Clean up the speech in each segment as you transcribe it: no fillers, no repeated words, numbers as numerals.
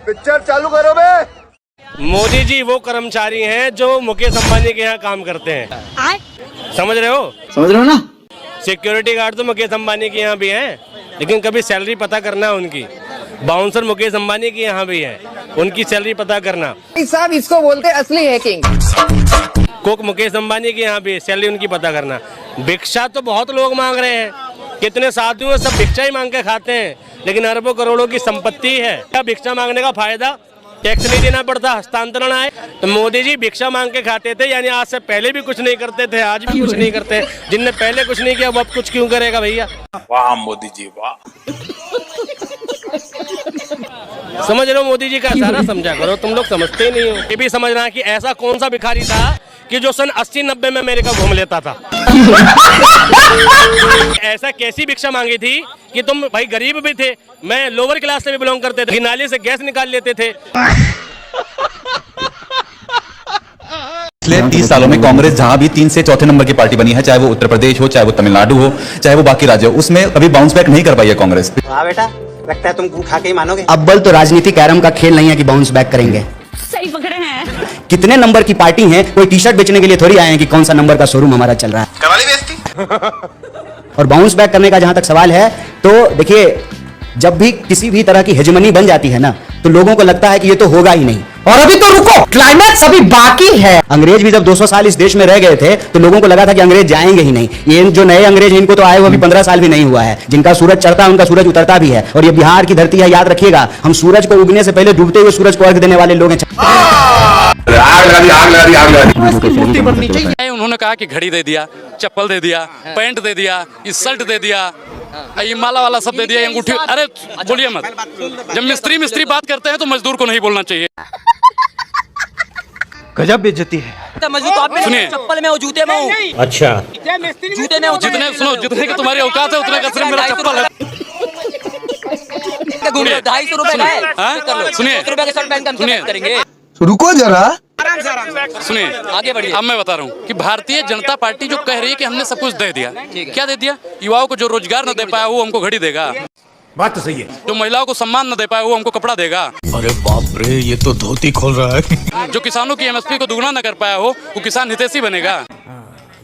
Picture चालू करो बे। मोदी जी वो कर्मचारी हैं जो मुकेश अंबानी के यहाँ काम करते हैं। समझ रहे हो ना। सिक्योरिटी गार्ड तो मुकेश अंबानी के यहाँ भी हैं, लेकिन कभी सैलरी पता करना उनकी। बाउंसर मुकेश अंबानी के यहाँ भी है, उनकी सैलरी पता करना। साहब इसको बोलते असली हैकिंग। कोक मुकेश अंबानी के यहाँ भी सैलरी उनकी पता करना। भिक्षा तो बहुत लोग मांग रहे हैं, कितने साथियों हैं सब भिक्षा ही मांग के खाते हैं, लेकिन अरबों करोड़ों की संपत्ति है। क्या भिक्षा मांगने का फायदा? टैक्स नहीं देना पड़ता, हस्तांतरण आए। तो मोदी जी भिक्षा मांग के खाते थे, यानी आज से पहले भी कुछ नहीं करते थे, आज भी कुछ नहीं करते। जिनने पहले कुछ नहीं किया वो अब कुछ क्यों करेगा भैया? वाह मोदी जी वाह। समझ लो मोदी जी का सारा समझा करो, तुम लोग समझते ही नहीं हो। ये भी समझना कि ऐसा कौन सा भिखारी था कि जो सन 80-90 में अमेरिका घूम लेता था। ऐसा कैसी भिक्षा मांगी थी कि तुम भाई गरीब भी थे, मैं लोअर क्लास से भी बिलोंग करते थे, नाली से गैस निकाल लेते थे। पिछले 30 सालों में कांग्रेस जहां भी 3 से चौथे नंबर की पार्टी बनी है, चाहे वो उत्तर प्रदेश हो, चाहे वो तमिलनाडु हो, चाहे वो बाकी राज्य हो, उसमें कभी बाउंस बैक नहीं कर पाई है कांग्रेस। हाँ बेटा, लगता है तुम खा के ही मानोगे। अव्वल तो राजनीति कैरम का खेल नहीं है कि बाउंस बैक करेंगे। सही पकड़े हैं। कितने नंबर की पार्टी है, कोई टी शर्ट बेचने के लिए थोड़ी आए हैं कि कौन सा नंबर का शोरूम हमारा चल रहा है। कवाली बेइज्जती। और बाउंस बैक करने का जहां तक सवाल है, तो देखिए जब भी किसी भी तरह की हेजेमनी बन जाती है ना, तो लोगों को लगता है कि ये तो होगा ही नहीं। और अभी तो रुको, क्लाइमैक्स अभी बाकी है। अंग्रेज भी जब 200 साल इस देश में रह गए थे तो लोगों को लगा था कि अंग्रेज जाएंगे ही नहीं। ये जो नए अंग्रेज हैं इनको तो आए हुए अभी 15 साल भी नहीं हुआ है। जिनका सूरज चढ़ता है उनका सूरज उतरता भी है। और ये बिहार की धरती है, याद रखिएगा, हम सूरज को उगने से पहले डूबते हुए सूरज को अर्घ देने वाले लोग हैं। उन्होंने कहा कि घड़ी दे दिया, चप्पल दे दिया, पैंट दे दिया, शर्ट दे दिया, ये माला वाला सब दे दिया, अंगूठी। अरे बोलिए मत, जब मिस्त्री बात करते हैं तो मजदूर को नहीं बोलना चाहिए। गजब बेइज्जती है। सुनिए, चप्पल में हो, जूते में हो। अच्छा, जूते में हो। जितने की तुम्हारी औकात है उतने का सिर्फ मेरा चप्पल है। 250 रुपए का सुनिए, करेंगे। रुको जरा, सुनिए आगे बढ़िए। अब मैं बता रहा हूँ कि भारतीय जनता पार्टी जो कह रही है कि हमने सब कुछ दे दिया, क्या दे दिया? युवाओं को जो रोजगार न दे पाया वो हमको घड़ी देगा। बात तो सही है। जो महिलाओं को सम्मान न दे पाया वो हमको कपड़ा देगा। अरे बाप रे, ये तो धोती खोल रहा है। जो किसानों की एमएसपी को दुगना न कर पाया हो वो किसान हितैषी बनेगा।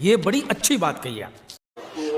ये बड़ी अच्छी बात कही है।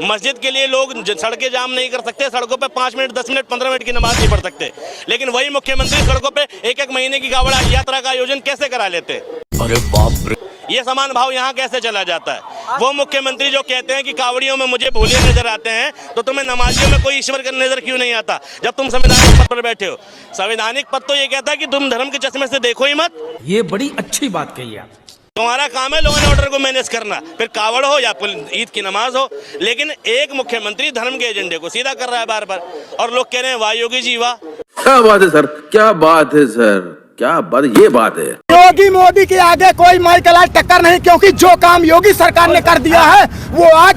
मस्जिद के लिए लोग सड़कें जाम नहीं कर सकते, सड़कों पे 5 मिनट 10 मिनट 15 मिनट की नमाज नहीं पढ़ सकते, लेकिन वही मुख्यमंत्री सड़कों पे एक महीने की कावड़ यात्रा का आयोजन कैसे करा लेते? अरे बाप रे, ये समान भाव यहाँ कैसे चला जाता है? वो मुख्यमंत्री जो कहते हैं कि कावड़ियों में मुझे भूले नजर आते हैं, तो तुम्हें नमाजियों में कोई ईश्वर का नजर क्यों नहीं आता जब तुम संवैधानिक पद पर बैठे हो? संवैधानिक पद तो ये कहता है कि तुम धर्म के चश्मे से देखो ही मत। ये बड़ी अच्छी बात कही है। तुम्हारा काम है लॉ एंड ऑर्डर को मैनेज करना, फिर कावड़ हो या ईद की नमाज हो, लेकिन एक मुख्यमंत्री धर्म के एजेंडे को सीधा कर रहा है बार बार, और लोग कह रहे हैं वाह योगी जी वाह। क्या बात है सर, क्या बात है सर, क्या बात, ये बात है। योगी मोदी के आगे कोई माइकल आज टक्कर नहीं, क्योंकि जो काम योगी सरकार ने कर दिया है वो आज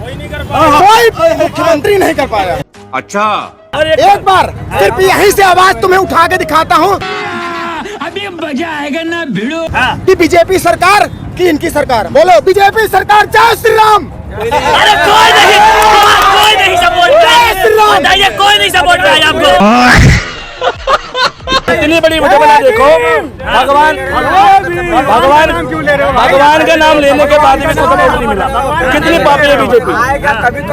कोई मुख्यमंत्री नहीं कर पाया। अच्छा, एक बार सिर्फ यहीं से आवाज तुम्हें उठा के दिखाता हूँ, अभी मजा आएगा ना भिड़ो। कि बीजेपी सरकार की इनकी सरकार, बोलो बीजेपी सरकार जय श्री राम। अरे कोई नहीं सपोर्ट बताइए, कोई नहीं सपोर्ट कर आपको। इतनी बड़ी वीडियो बना देखो, भगवान का नाम लेने के बाद भी सपोर्ट नहीं मिला। कितनी पापी है बीजेपी,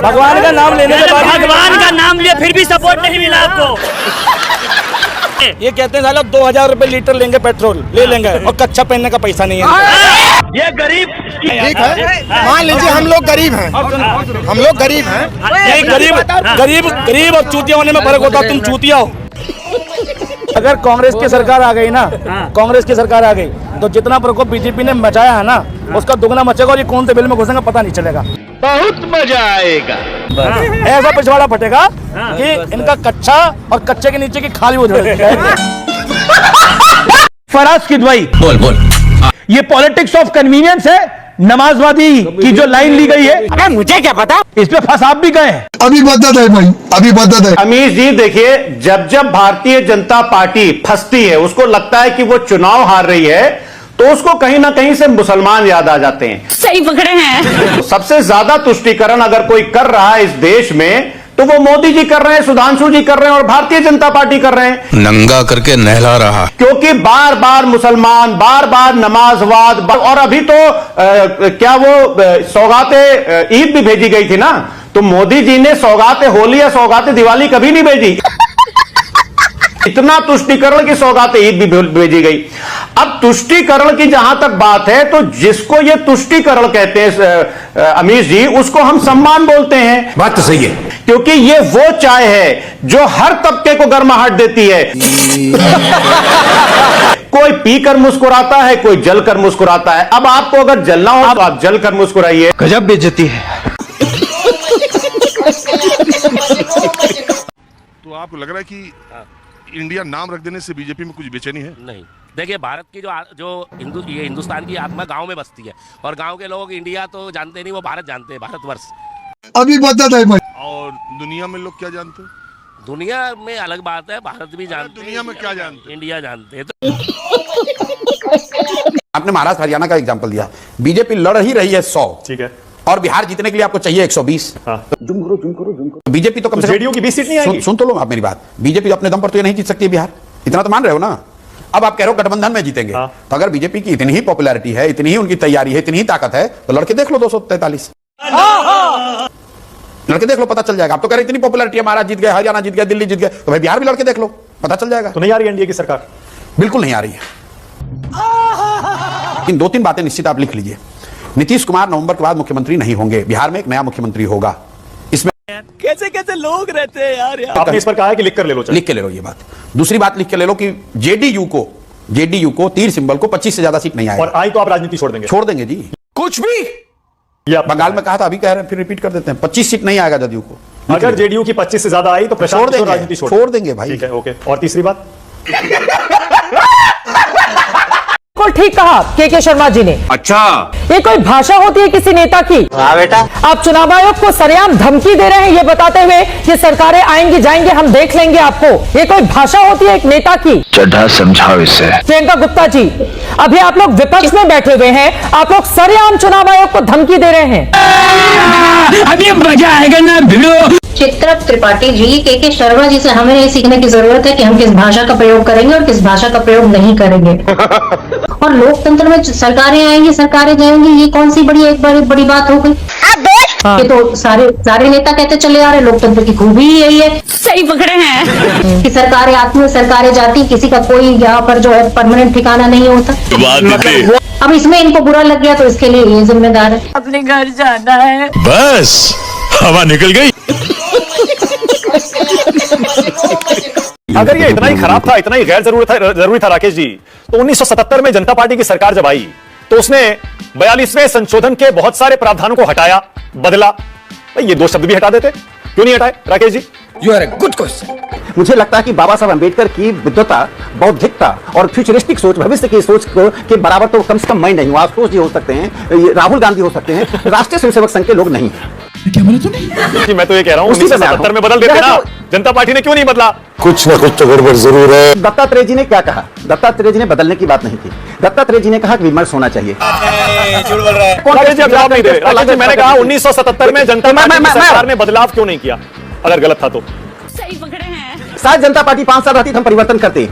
भगवान का नाम लेने के बाद, भगवान का नाम लिया फिर भी सपोर्ट नहीं मिला आपको। ये कहते हैं साला 2000 रुपए लीटर लेंगे पेट्रोल, ले लेंगे, और कच्चा पहनने का पैसा नहीं है। ये गरीब ठीक है, मान लीजिए हम लोग गरीब हैं, हम लोग गरीब हैं। गरीब और चूतिया होने में फर्क होता है, तुम चूतिया हो। अगर कांग्रेस की सरकार आ गई ना, कांग्रेस की सरकार आ गई तो जितना प्रकोप बीजेपी ने मचाया है ना उसका दुगना मचेगा, और ये कौन से बिल में घुसेंगे पता नहीं चलेगा। बहुत मजा आएगा। ऐसा पिछवाड़ा फटेगा कि इनका कच्चा और कच्चे के नीचे की खाली हो जाएगी। फराज किदवई, बोल ये पॉलिटिक्स ऑफ कन्वीनियंस है। नमाजवादी की जो लाइन ली गई है, अरे मुझे क्या पता, इस पे फंस आप भी गए। अभी बदत है भाई, अभी बदत है। अमीर जी देखिए, जब भारतीय जनता पार्टी फंसती है, उसको लगता है कि वो चुनाव हार रही है, तो उसको कहीं ना कहीं से मुसलमान याद आ जाते हैं। सही पकड़े हैं। सबसे ज्यादा तुष्टीकरण अगर कोई कर रहा है इस देश में तो वो मोदी जी कर रहे हैं, सुधांशु जी कर रहे हैं और भारतीय जनता पार्टी कर रहे हैं। नंगा करके नहला रहा। क्योंकि बार बार मुसलमान, बार बार नमाजवाद, और अभी तो क्या वो सौगातें ईद भी भेजी गई थी ना, तो मोदी जी ने सौगातें होली या सौगातें दिवाली कभी नहीं भेजी। इतना तुष्टीकरण की सौगातें ईद भी भेजी गई। अब तुष्टीकरण की जहां तक बात है, तो जिसको ये तुष्टीकरण कहते हैं अमीश जी, उसको हम सम्मान बोलते हैं। बात तो सही है, क्योंकि ये वो चाय है जो हर तबके को गर्माहट देती है। कोई पीकर मुस्कुराता है, कोई जलकर मुस्कुराता है। अब आपको अगर जलना हो तो आप जलकर मुस्कुराइए। गजब बेइज्जती है। तो आपको लग रहा है कि इंडिया नाम रख देने से बीजेपी में कुछ बेचैनी है? नहीं, देखिए भारत की ये हिंदुस्तान की आत्मा गांव में बसती है, और गांव के लोग इंडिया तो जानते नहीं, वो भारत जानते हैं, भारतवर्ष। अभी बता दे भाई। और दुनिया में लोग क्या जानते हैं? दुनिया में अलग बात है, भारत भी जानते हैं। दुनिया में क्या जानते हैं? इंडिया जानते हैं। आपने महाराष्ट्र हरियाणा का एग्जाम्पल दिया, बीजेपी लड़ ही रही है 100, ठीक है, और बिहार जीतने के लिए आपको चाहिए 120। जुम करो। बीजेपी तो कम से कम जेडीयू की 20 सीट नहीं आएगी। सुन तो लो आप मेरी बात, बीजेपी अपने दम पर तो ये नहीं जीत सकती है बिहार, इतना तो मान रहे हो ना। अब आप कह रहे हो गठबंधन में जीतेंगे, तो अगर बीजेपी की इतनी ही पॉपुलैरिटी है, इतनी ही उनकी तैयारी है, इतनी ही ताकत है, तो लड़के देख लो 243 लड़के देख लो, पता चल जाएगा। आप तो कह रहे इतनी पॉपुलैरिटी है, महाराष्ट्र जीत गए, हरियाणा जीत गया, दिल्ली जीत गए, तो भाई बिहार भी लड़के देख लो, पता चल जाएगा। तो नहीं आ रही एनडीए की सरकार? बिल्कुल नहीं आ रही है। इन 2-3 बातें निश्चित आप लिख लीजिए। नीतीश कुमार नवंबर के बाद मुख्यमंत्री नहीं होंगे, बिहार में एक नया मुख्यमंत्री होगा। इसमें कैसे कैसे लोग रहते हैं यार। आपने इस पर कहा है कि लिख कर ले लो, लिख के ले लो ये बात। दूसरी बात लिख के ले लो कि जेडीयू को तीर सिंबल को 25 से ज्यादा सीट नहीं आएगा। और आई तो आप राजनीति छोड़ देंगे? छोड़ देंगे जी, कुछ भी। बंगाल में कहा था, अभी कह रहे हैं, फिर रिपीट कर देते हैं, 25 सीट नहीं आएगा जदयू को। अगर जेडीयू की 25 से ज्यादा आई तो छोड़ देंगे, राजनीति छोड़ देंगे भाई। ठीक है, ओके। और तीसरी बात, ठीक कहा के शर्मा जी ने। अच्छा, ये कोई भाषा होती है किसी नेता की? हाँ बेटा, आप चुनाव आयोग को सरेआम धमकी दे रहे हैं, ये बताते हुए ये सरकारें आएंगी जाएंगे, हम देख लेंगे आपको। ये कोई भाषा होती है एक नेता की? चढ़ा समझाओ इसे। प्रियंका गुप्ता जी, अभी आप लोग विपक्ष में बैठे हुए हैं, आप लोग सरेआम चुनाव आयोग को धमकी दे रहे हैं। अभी मजा आएगा ना भिड़ो। चित्रा त्रिपाठी जी, के शर्मा जी से हमें ये सीखने की जरूरत है कि हम किस भाषा का प्रयोग करेंगे और किस भाषा का प्रयोग नहीं करेंगे। और लोकतंत्र में सरकारें आएंगी, सरकारें जाएंगी, ये कौन सी बड़ी बात हो गई? ये तो सारे नेता कहते चले आ रहे, लोकतंत्र की खूबी ही यही है। सही पकड़े हैं कि सरकारें आती है, सरकारें जाती, किसी का कोई यहाँ पर जो है परमानेंट ठिकाना नहीं होता। अब इसमें इनको बुरा लग गया तो इसके लिए ये जिम्मेदार है। अपने घर जाना है, बस हवा निकल गई। अगर ये इतना ही खराब था, इतना ही गैर जरूरी था राकेश जी, तो 1977 में जनता पार्टी की सरकार जब आई तो उसने 42वें संशोधन के बहुत सारे प्रावधानों को हटाया, बदला। ये 2 शब्द भी हटा देते, क्यों नहीं हटाए Rakesh ji? You are a good question. मुझे लगता है कि बाबा साहब अंबेडकर की विद्वता, बौद्धिकता और फ्यूचरिस्टिक सोच, भविष्य की सोच के बराबर तो कम से कम मैं नहीं हूं। आशुतोष जी हो सकते हैं, राहुल गांधी हो सकते हैं, राष्ट्रीय स्वयंसेवक संघ के लोग नहीं। क्या बोला तूने? मैं तो ये कह रहा हूँ 1977 में बदल देते ना, जनता पार्टी ने क्यों नहीं बदला? कुछ ना कुछ तो गड़बड़ जरूर है। दत्तात्रेय जी ने क्या कहा? दत्तात्रेय जी ने बदलने की बात नहीं की। दत्तात्रेय जी ने कहा कि विमर्श होना चाहिए। झूठ बोल रहा है। राकेश जी, आप जवाब नहीं दे रहे। राकेश जी, मैंने कहा 1977 में जनता पार्टी की सरकार ने बदलाव क्यों नहीं किया? अगर गलत था तो सही पकड़े हैं। शायद जनता पार्टी 5 साल रहती तो हम परिवर्तन करते।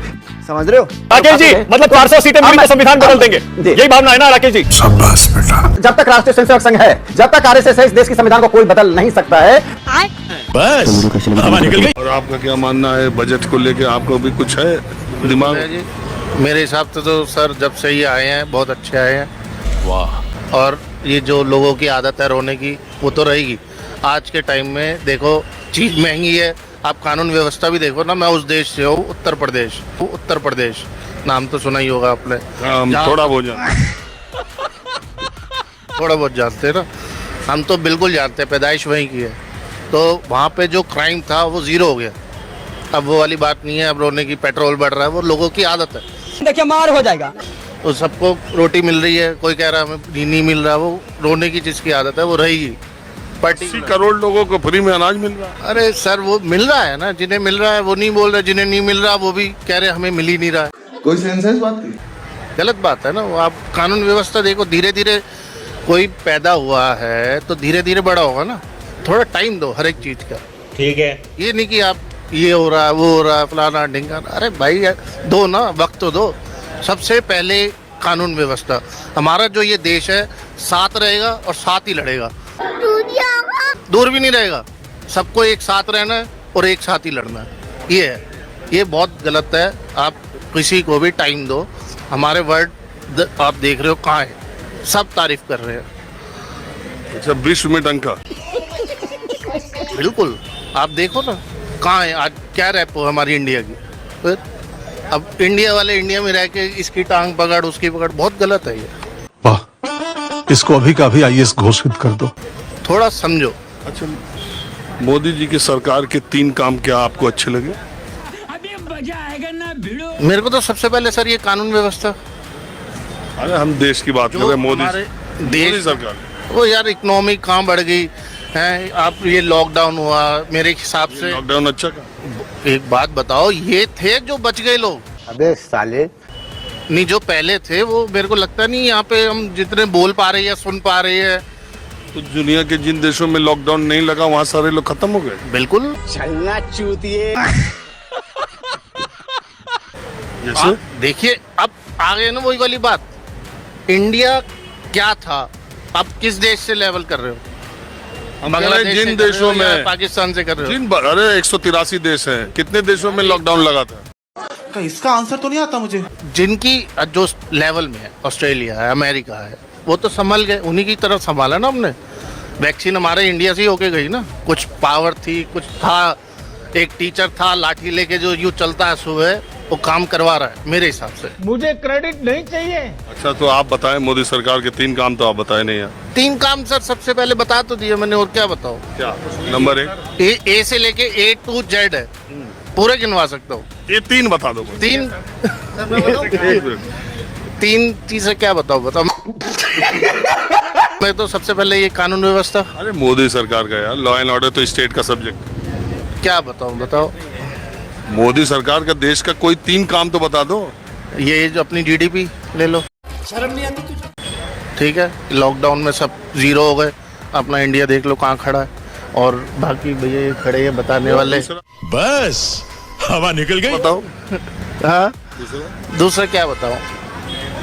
समझ रहे हो राकेश जी? मतलब 400 सीटें मिली तो संविधान बदल देंगे, यही भावना है ना राकेश जी? शाबाश बेटा। जब तक राष्ट्रीय स्वयंसेवक संघ है, जब तक आरएसएस है, इस देश के संविधान को कोई बदल नहीं सकता है। बस हवा निकल गई। और आपका क्या मानना है बजट को लेके? आपको भी कुछ है दिमाग में? मेरे हिसाब से तो सर जब से ये आए हैं बहुत अच्छे आए हैं। वाह। और ये जो लोगों की आदत है रोने की, वो तो रहेगी। आज के टाइम में देखो चीज़ महंगी है, आप कानून व्यवस्था भी देखो ना। मैं उस देश से हूँ, उत्तर प्रदेश, नाम तो सुना ही होगा आपने। थोड़ा बहुत जानते हैं ना, हम तो बिल्कुल जानते हैं, पैदाइश वहीं की है। तो वहाँ पे जो क्राइम था वो 0 हो गया। अब वो वाली बात नहीं है, अब रोने की, पेट्रोल बढ़ रहा है, वो लोगों की आदत है। देखिए मार हो जाएगा। तो सबको रोटी मिल रही है, कोई कह रहा है हमें नहीं मिल रहा, वो रोने की जिसकी आदत है वो रहेगी। 80 करोड़ लोगों को फ्री में अनाज मिल रहा है। अरे सर वो मिल रहा है ना, जिन्हें मिल रहा है वो नहीं बोल रहे, जिन्हें नहीं मिल रहा वो भी कह रहे हमें मिल ही नहीं रहा है। कोई सेंस है इस बात की? गलत बात है ना। वो आप कानून व्यवस्था देखो, धीरे धीरे कोई पैदा हुआ है तो धीरे धीरे बड़ा होगा ना, थोड़ा टाइम दो हर एक चीज का। ठीक है, ये नहीं कि आप ये हो रहा है वो हो रहा है फलाना ढिंगाना। अरे भाई दो ना, वक्त तो दो। सबसे पहले कानून व्यवस्था। हमारा जो ये देश है साथ रहेगा और साथ ही लड़ेगा, दूर भी नहीं रहेगा। सबको एक साथ रहना है और एक साथ ही लड़ना है, ये है। ये बहुत गलत है। आप किसी को भी टाइम दो। हमारे वर्ड आप देख रहे हो कहाँ है, सब तारीफ कर रहे हैं। अच्छा, विश्व में डंका। बिल्कुल, आप देखो ना कहाँ है आज, क्या रैप हो हमारी इंडिया की। फिर अब इंडिया वाले इंडिया में रह के इसकी टांग पकड़ उसकी पकड़, बहुत गलत है ये। वाह, इसको अभी का अभी IAS घोषित कर दो। थोड़ा समझो। अच्छा, मोदी जी की सरकार के 3 काम क्या आपको अच्छे लगे? मेरे को तो सबसे पहले सर ये कानून व्यवस्था। अरे हम देश की बात कर रहे हैं, मोदी सरकार। वो यार इकोनॉमी कहाँ बढ़ गई है। आप ये लॉकडाउन हुआ, मेरे हिसाब से लॉकडाउन अच्छा का। एक बात बताओ, ये थे जो बच गए लोग। अबे साले, नहीं जो पहले थे वो मेरे को लगता नहीं यहाँ पे हम जितने बोल पा रहे हैं या सुन पा रहे हैं। तो दुनिया के जिन देशों में लॉकडाउन नहीं लगा वहाँ सारे लोग खत्म हो गए। बिल्कुल। चलना चूतिए। जैसे देखिए अब आ गए ना वही वाली बात। इंडिया क्या था, अब किस देश से लेवल कर रहे हो? बांग्लादेश जिन से कर रहे देशों हो या में पाकिस्तान से कर रहे हो? अरे 183 देश हैं, कितने देशों में लॉकडाउन लगा था? इसका आंसर तो नहीं आता मुझे। जिनकी जो लेवल में है, ऑस्ट्रेलिया है, अमेरिका है, वो तो संभल गए। उन्हीं की तरफ संभाला ना हमने। वैक्सीन हमारे इंडिया से ही होके गई ना। कुछ पावर थी, कुछ था, एक टीचर था लाठी लेके जो यूँ चलता है सुबह, वो काम करवा रहा है मेरे हिसाब से। मुझे क्रेडिट नहीं चाहिए। अच्छा, तो आप बताएं मोदी सरकार के 3 काम तो आप बताए नहीं यार। 3 काम सर सबसे पहले बता तो दिए मैंने, और क्या बताओ? क्या? नंबर 1 ए से लेके A to Z है, पूरे गिनवा सकता हूँ। ये 3 बता दो। 3 चीजें क्या बताओ? मैं तो सबसे पहले ये कानून व्यवस्था। अरे मोदी सरकार का यार, लॉ एंड ऑर्डर तो स्टेट का सब्जेक्ट। क्या बताओ? मोदी सरकार का देश का कोई 3 काम तो बता दो। ये जो अपनी GDP ले लो, शर्म नहीं आती तुझे? ठीक है, लॉकडाउन में सब 0 हो गए। अपना इंडिया देख लो कहाँ खड़ा है, और बाकी भैया ये खड़े हैं बताने वाले। बस हवा निकल गई। बताओ। हाँ, दूसरा क्या बताओ?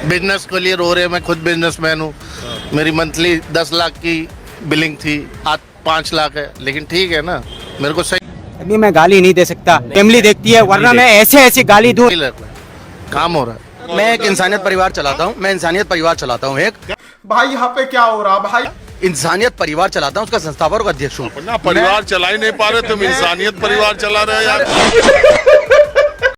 बिजनेस के लिए रो रहे हैं। मैं खुद बिजनेसमैन हूँ। मेरी मंथली 10 लाख की बिलिंग थी, आज 5 लाख है। लेकिन ठीक है ना, मेरे को सही। अभी मैं गाली नहीं दे सकता, फैमिली देखती है, वरना मैं ऐसे गाली दूं। काम हो रहा है। मैं एक इंसानियत परिवार चलाता हूँ। एक भाई यहाँ पे क्या हो रहा भाई? इंसानियत परिवार चलाता हूँ, उसका संस्थापक अध्यक्ष हूँ। अपना परिवार चला ही नहीं पा रहे, तुम इंसानियत परिवार चला रहे हो यार।